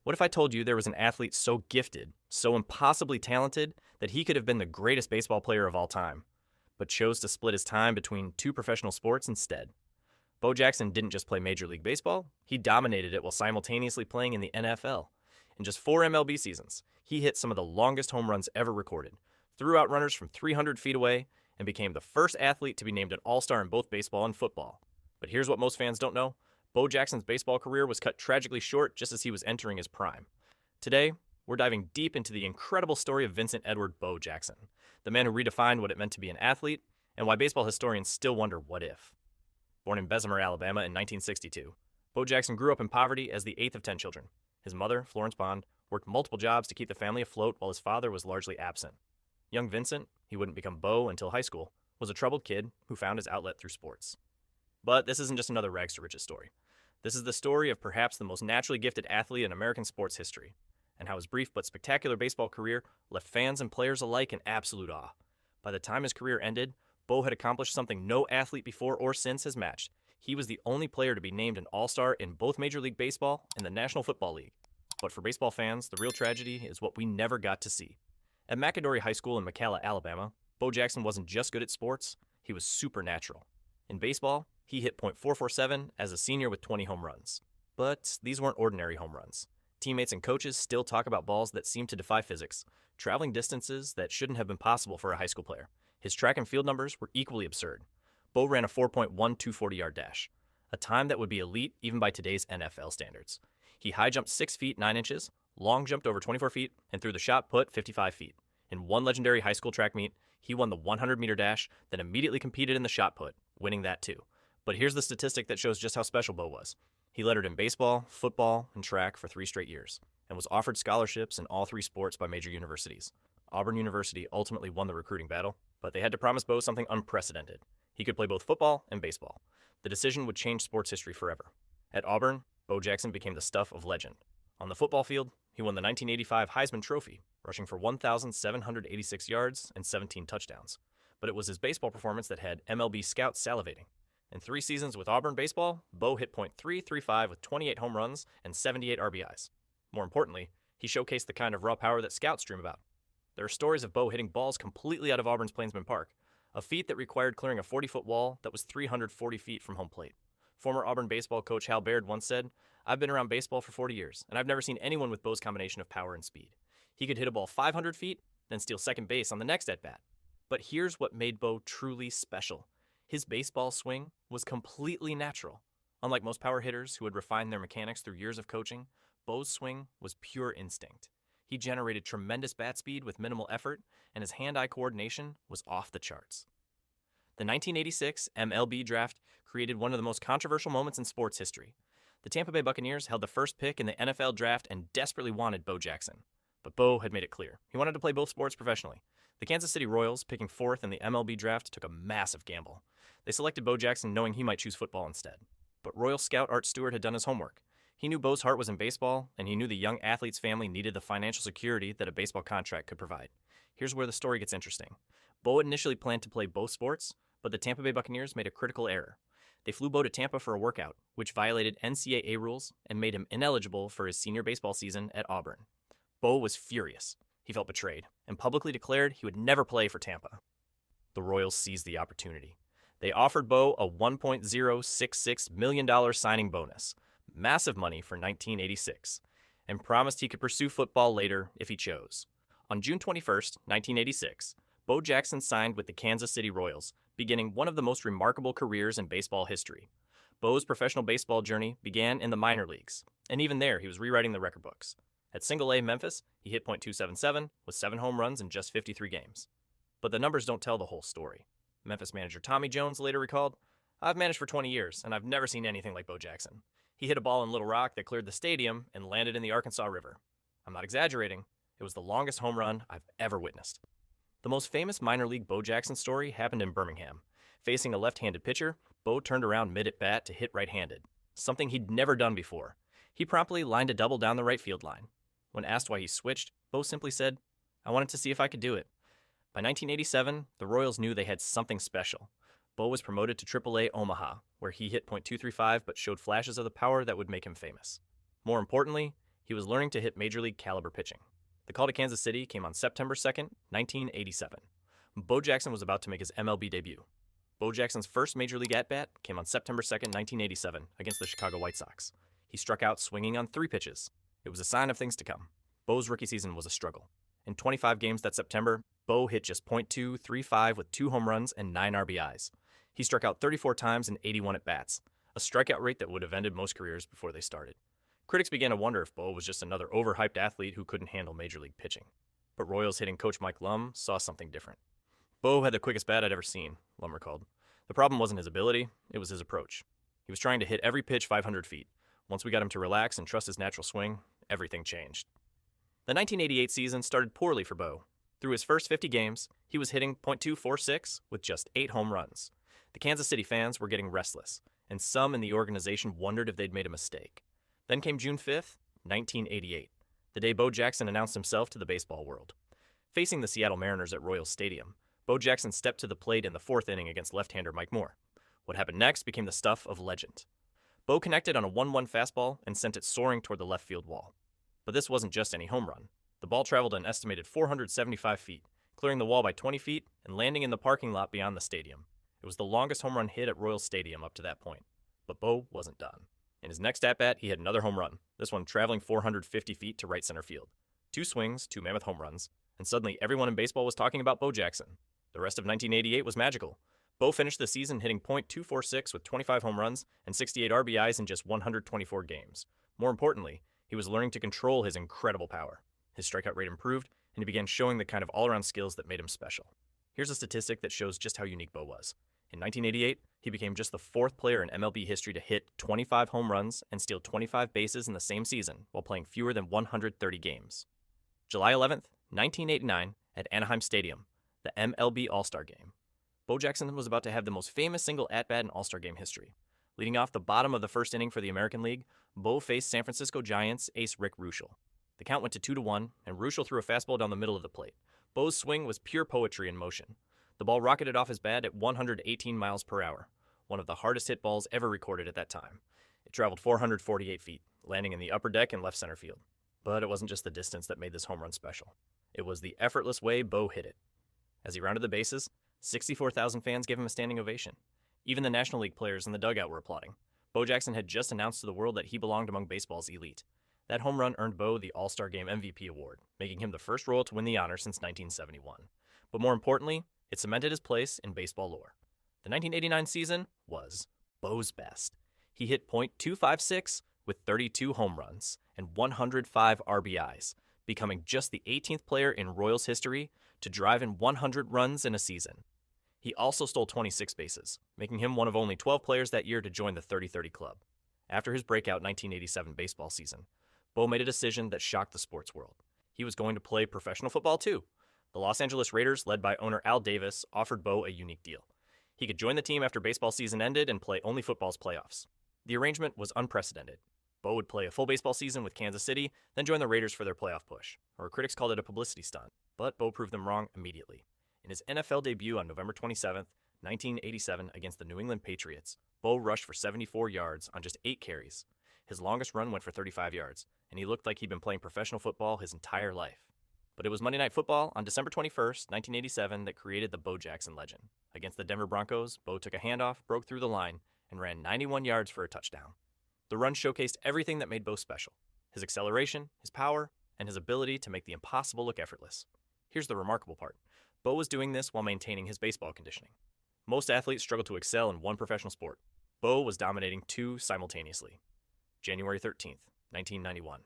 What if I told you there was an athlete so gifted, so impossibly talented, that he could have been the greatest baseball player of all time, but chose to split his time between two professional sports instead? Bo Jackson didn't just play Major League Baseball, he dominated it while simultaneously playing in the NFL. In just 4 MLB seasons, he hit some of the longest home runs ever recorded, threw out runners from 300 feet away, and became the first athlete to be named an All-Star in both baseball and football. But here's what most fans don't know. Bo Jackson's baseball career was cut tragically short just as he was entering his prime. Today, we're diving deep into the incredible story of Vincent Edward Bo Jackson, the man who redefined what it meant to be an athlete, and why baseball historians still wonder what if. Born in Bessemer, Alabama in 1962, Bo Jackson grew up in poverty as the eighth of 10 children. His mother, Florence Bond, worked multiple jobs to keep the family afloat while his father was largely absent. Young Vincent, he wouldn't become Bo until high school, was a troubled kid who found his outlet through sports. But this isn't just another rags to riches story. This is the story of perhaps the most naturally gifted athlete in American sports history, and how his brief but spectacular baseball career left fans and players alike in absolute awe. By the time his career ended, Bo had accomplished something no athlete before or since has matched. He was the only player to be named an All-Star in both Major League Baseball and the National Football League. But for baseball fans, the real tragedy is what we never got to see. At McAdory High School in McCalla, Alabama, Bo Jackson wasn't just good at sports, he was supernatural. In baseball, he hit .447 as a senior with 20 home runs. But these weren't ordinary home runs. Teammates and coaches still talk about balls that seem to defy physics, traveling distances that shouldn't have been possible for a high school player. His track and field numbers were equally absurd. Bo ran a 4.1 240-yard dash, a time that would be elite even by today's NFL standards. He high jumped 6 feet 9 inches, long jumped over 24 feet, and threw the shot put 55 feet. In one legendary high school track meet, he won the 100-meter dash, then immediately competed in the shot put, winning that too. But here's the statistic that shows just how special Bo was. He lettered in baseball, football, and track for 3 straight years, and was offered scholarships in all 3 sports by major universities. Auburn University ultimately won the recruiting battle, but they had to promise Bo something unprecedented. He could play both football and baseball. The decision would change sports history forever. At Auburn, Bo Jackson became the stuff of legend. On the football field, he won the 1985 Heisman Trophy, rushing for 1,786 yards and 17 touchdowns. But it was his baseball performance that had MLB scouts salivating. In 3 seasons with Auburn baseball, Bo hit .335 with 28 home runs and 78 RBIs. More importantly, he showcased the kind of raw power that scouts dream about. There are stories of Bo hitting balls completely out of Auburn's Plainsman Park, a feat that required clearing a 40-foot wall that was 340 feet from home plate. Former Auburn baseball coach Hal Baird once said, "I've been around baseball for 40 years, and I've never seen anyone with Bo's combination of power and speed. He could hit a ball 500 feet, then steal second base on the next at-bat." But here's what made Bo truly special. His baseball swing was completely natural. Unlike most power hitters who had refined their mechanics through years of coaching, Bo's swing was pure instinct. He generated tremendous bat speed with minimal effort, and his hand-eye coordination was off the charts. The 1986 MLB draft created one of the most controversial moments in sports history. The Tampa Bay Buccaneers held the first pick in the NFL draft and desperately wanted Bo Jackson. But Bo had made it clear. He wanted to play both sports professionally. The Kansas City Royals, picking 4th in the MLB draft, took a massive gamble. They selected Bo Jackson knowing he might choose football instead. But Royal scout Art Stewart had done his homework. He knew Bo's heart was in baseball, and he knew the young athlete's family needed the financial security that a baseball contract could provide. Here's where the story gets interesting. Bo initially planned to play both sports, but the Tampa Bay Buccaneers made a critical error. They flew Bo to Tampa for a workout, which violated NCAA rules and made him ineligible for his senior baseball season at Auburn. Bo was furious. He felt betrayed, and publicly declared he would never play for Tampa. The Royals seized the opportunity. They offered Bo a $1.066 million signing bonus, massive money for 1986, and promised he could pursue football later if he chose. On June 21st, 1986, Bo Jackson signed with the Kansas City Royals, beginning one of the most remarkable careers in baseball history. Bo's professional baseball journey began in the minor leagues, and even there he was rewriting the record books. At Single-A Memphis, he hit .277 with 7 home runs in just 53 games. But the numbers don't tell the whole story. Memphis manager Tommy Jones later recalled, "I've managed for 20 years, and I've never seen anything like Bo Jackson. He hit a ball in Little Rock that cleared the stadium and landed in the Arkansas River. I'm not exaggerating. It was the longest home run I've ever witnessed." The most famous minor league Bo Jackson story happened in Birmingham. Facing a left-handed pitcher, Bo turned around mid-at-bat to hit right-handed, something he'd never done before. He promptly lined a double down the right field line. When asked why he switched, Bo simply said, "I wanted to see if I could do it." By 1987, the Royals knew they had something special. Bo was promoted to AAA Omaha, where he hit .235 but showed flashes of the power that would make him famous. More importantly, He was learning to hit major league caliber pitching. The call to Kansas City came on September 2nd, 1987. Bo Jackson was about to make his MLB debut. Bo Jackson's first major league at-bat came on September 2nd, 1987, against the Chicago White Sox. He struck out swinging on 3 pitches. It was a sign of things to come. Bo's rookie season was a struggle. In 25 games that September, Bo hit just .235 with 2 home runs and 9 RBIs. He struck out 34 times in 81 at-bats, a strikeout rate that would have ended most careers before they started. Critics began to wonder if Bo was just another overhyped athlete who couldn't handle major league pitching. But Royals hitting coach Mike Lum saw something different. Bo had the quickest bat I'd ever seen, Lum recalled. The problem wasn't his ability, it was his approach. He was trying to hit every pitch 500 feet. Once we got him to relax and trust his natural swing, everything changed. The 1988 season started poorly for Bo. Through his first 50 games, he was hitting .246 with just 8 home runs. The Kansas City fans were getting restless, and some in the organization wondered if they'd made a mistake. Then came June 5th, 1988, the day Bo Jackson announced himself to the baseball world. Facing the Seattle Mariners at Royals Stadium, Bo Jackson stepped to the plate in the 4th inning against left-hander Mike Moore. What happened next became the stuff of legend. Bo connected on a 1-1 fastball and sent it soaring toward the left field wall. But this wasn't just any home run. The ball traveled an estimated 475 feet, clearing the wall by 20 feet and landing in the parking lot beyond the stadium. It was the longest home run hit at Royals Stadium up to that point. But Bo wasn't done. In his next at-bat, he had another home run, this one traveling 450 feet to right center field. 2 swings, 2 mammoth home runs, and suddenly everyone in baseball was talking about Bo Jackson. The rest of 1988 was magical. Bo finished the season hitting .246 with 25 home runs and 68 RBIs in just 124 games. More importantly, he was learning to control his incredible power. His strikeout rate improved, and he began showing the kind of all-around skills that made him special. Here's a statistic that shows just how unique Bo was. In 1988, he became just the 4th player in MLB history to hit 25 home runs and steal 25 bases in the same season while playing fewer than 130 games. July 11th, 1989, at Anaheim Stadium, the MLB All-Star Game. Bo Jackson was about to have the most famous single at-bat in All-Star Game history. Leading off the bottom of the 1st inning for the American League, Bo faced San Francisco Giants ace Rick Ruschel. The count went to 2-1, and Ruschel threw a fastball down the middle of the plate. Bo's swing was pure poetry in motion. The ball rocketed off his bat at 118 miles per hour, one of the hardest hit balls ever recorded at that time. It traveled 448 feet, landing in the upper deck and left center field. But it wasn't just the distance that made this home run special. It was the effortless way Bo hit it. As he rounded the bases, 64,000 fans gave him a standing ovation. Even the National League players in the dugout were applauding. Bo Jackson had just announced to the world that he belonged among baseball's elite. That home run earned Bo the All-Star Game MVP award, making him the first Royal to win the honor since 1971. But more importantly, it cemented his place in baseball lore. The 1989 season was Bo's best. He hit .256 with 32 home runs and 105 RBIs, becoming just the 18th player in Royals history to drive in 100 runs in a season. He also stole 26 bases, making him one of only 12 players that year to join the 30-30 club. After his breakout 1987 baseball season, Bo made a decision that shocked the sports world. He was going to play professional football too. The Los Angeles Raiders, led by owner Al Davis, offered Bo a unique deal. He could join the team after baseball season ended and play only football's playoffs. The arrangement was unprecedented. Bo would play a full baseball season with Kansas City, then join the Raiders for their playoff push. Or critics called it a publicity stunt, but Bo proved them wrong immediately. In his NFL debut on November 27, 1987 against the New England Patriots, Bo rushed for 74 yards on just 8 carries. His longest run went for 35 yards, and he looked like he'd been playing professional football his entire life. But it was Monday Night Football on December 21st, 1987 that created the Bo Jackson legend. Against the Denver Broncos, Bo took a handoff, broke through the line, and ran 91 yards for a touchdown. The run showcased everything that made Bo special: his acceleration, his power, and his ability to make the impossible look effortless. Here's the remarkable part. Bo was doing this while maintaining his baseball conditioning. Most athletes struggle to excel in one professional sport. Bo was dominating 2 simultaneously. January 13th, 1991.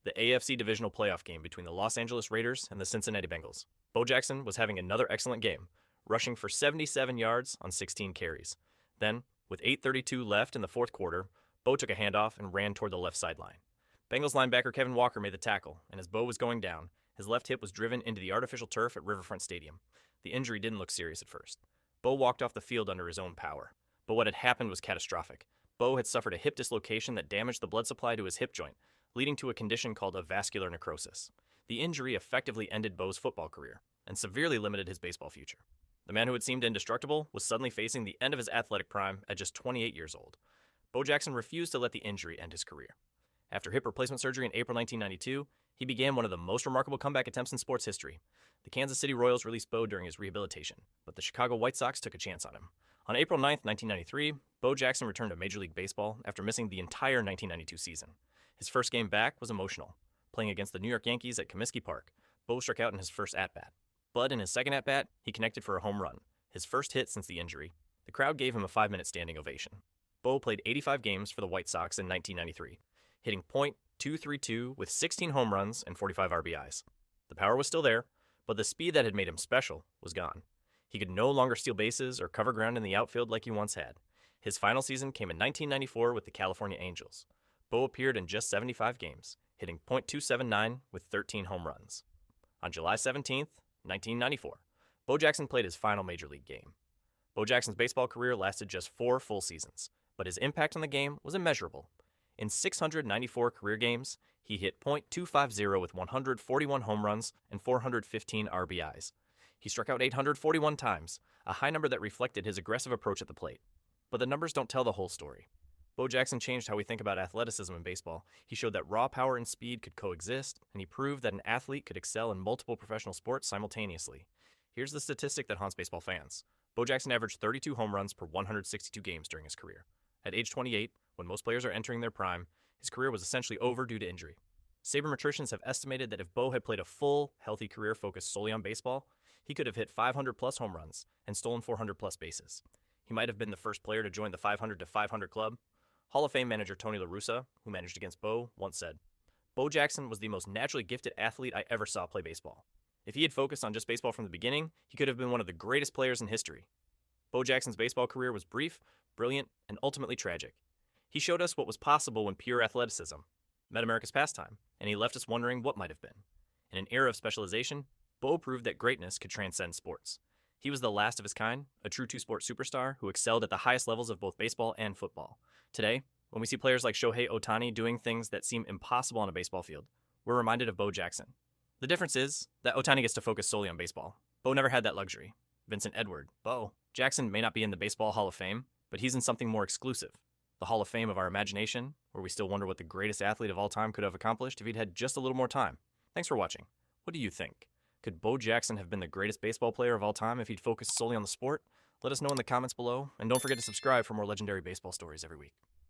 The AFC divisional playoff game between the Los Angeles Raiders and the Cincinnati Bengals. Bo Jackson was having another excellent game, rushing for 77 yards on 16 carries. Then, with 8:32 left in the 4th quarter, Bo took a handoff and ran toward the left sideline. Bengals linebacker Kevin Walker made the tackle, and as Bo was going down, his left hip was driven into the artificial turf at Riverfront Stadium. The injury didn't look serious at first. Bo walked off the field under his own power. But what had happened was catastrophic. Bo had suffered a hip dislocation that damaged the blood supply to his hip joint, leading to a condition called a vascular necrosis. The injury effectively ended Bo's football career and severely limited his baseball future. The man who had seemed indestructible was suddenly facing the end of his athletic prime at just 28 years old. Bo Jackson refused to let the injury end his career. After hip replacement surgery in April 1992, he began one of the most remarkable comeback attempts in sports history. The Kansas City Royals released Bo during his rehabilitation, but the Chicago White Sox took a chance on him. On April 9, 1993, Bo Jackson returned to Major League Baseball after missing the entire 1992 season. His first game back was emotional. Playing against the New York Yankees at Comiskey Park, Bo struck out in his first at-bat. But in his second at-bat, he connected for a home run, his first hit since the injury. The crowd gave him a 5-minute standing ovation. Bo played 85 games for the White Sox in 1993, hitting .232 with 16 home runs and 45 RBIs. The power was still there, but the speed that had made him special was gone. He could no longer steal bases or cover ground in the outfield like he once had. His final season came in 1994 with the California Angels. Bo appeared in just 75 games, hitting .279 with 13 home runs. On July 17, 1994, Bo Jackson played his final Major League game. Bo Jackson's baseball career lasted just 4 full seasons, but his impact on the game was immeasurable. In 694 career games, he hit .250 with 141 home runs and 415 RBIs. He struck out 841 times, a high number that reflected his aggressive approach at the plate. But the numbers don't tell the whole story. Bo Jackson changed how we think about athleticism in baseball. He showed that raw power and speed could coexist, and he proved that an athlete could excel in multiple professional sports simultaneously. Here's the statistic that haunts baseball fans. Bo Jackson averaged 32 home runs per 162 games during his career. At age 28, when most players are entering their prime, his career was essentially over due to injury. Sabermetricians have estimated that if Bo had played a full, healthy career focused solely on baseball, he could have hit 500-plus home runs and stolen 400-plus bases. He might have been the first player to join the 500 to 500 club. Hall of Fame manager Tony La Russa, who managed against Bo, once said, "Bo Jackson was the most naturally gifted athlete I ever saw play baseball. If he had focused on just baseball from the beginning, he could have been one of the greatest players in history." Bo Jackson's baseball career was brief, brilliant, and ultimately tragic. He showed us what was possible when pure athleticism met America's pastime, and he left us wondering what might have been. In an era of specialization, Bo proved that greatness could transcend sports. He was the last of his kind, a true two-sport superstar who excelled at the highest levels of both baseball and football. Today, when we see players like Shohei Ohtani doing things that seem impossible on a baseball field, we're reminded of Bo Jackson. The difference is that Ohtani gets to focus solely on baseball. Bo never had that luxury. Vincent Edward, Bo. Jackson may not be in the Baseball Hall of Fame, but he's in something more exclusive. The Hall of Fame of our imagination, where we still wonder what the greatest athlete of all time could have accomplished if he'd had just a little more time. Thanks for watching. What do you think? Could Bo Jackson have been the greatest baseball player of all time if he'd focused solely on the sport? Let us know in the comments below, and don't forget to subscribe for more legendary baseball stories every week.